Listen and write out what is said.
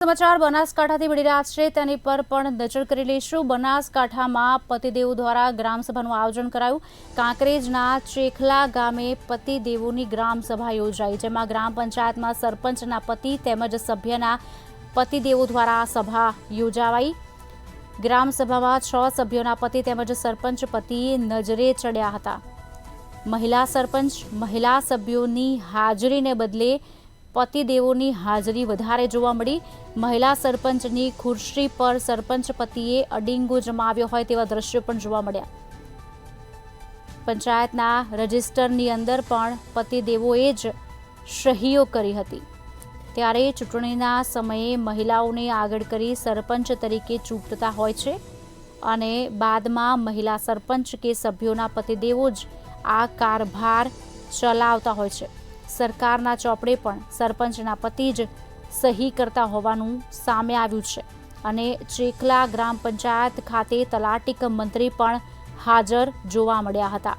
સમાચાર બનાસકાંઠાથી મળી રહ્યા છે તેની પર પણ નજર કરી લઈશું। બનાસકાંઠામાં પતિદેવો દ્વારા ગ્રામસભાનું આયોજન કરાયું। કાંકરેજના ચેખલા ગામે પતિદેવોની ગ્રામસભા યોજાઈ, જેમાં ગ્રામ પંચાયતમાં સરપંચના પતિ તેમજ સભ્યના પતિદેવો દ્વારા સભા યોજાઈ। ગ્રામસભામાં 6 સભ્યોના પતિ તેમજ સરપંચ પતિ નજરે ચડ્યા હતા। મહિલા સરપંચ મહિલા સભ્યોની હાજરીને બદલે પતિદેવોની હાજરી વધારે જોવા મળી। મહિલા સરપંચની ખુરશી પર સરપંચ પતિએ અડીંગો જમાવ્યો હોય તેવા દ્રશ્યો પણ જોવા મળ્યા। પંચાયતના રજિસ્ટરની અંદર પણ પતિદેવોએ જ સહીઓ કરી હતી। ત્યારે ચૂંટણીના સમયે મહિલાઓને આગળ કરી સરપંચ તરીકે ચૂંટતા હોય છે અને બાદમાં મહિલા સરપંચ કે સભ્યોના પતિદેવો જ આ કારભાર ચલાવતા હોય છે। સરકારના ચોપડે પણ સરપંચના પતિ જ સહી કરતા હોવાનું સામે આવ્યું છે અને ચેખલા ગ્રામ પંચાયત ખાતે તલાટી કમ મંત્રી પણ હાજર જોવા મળ્યા હતા।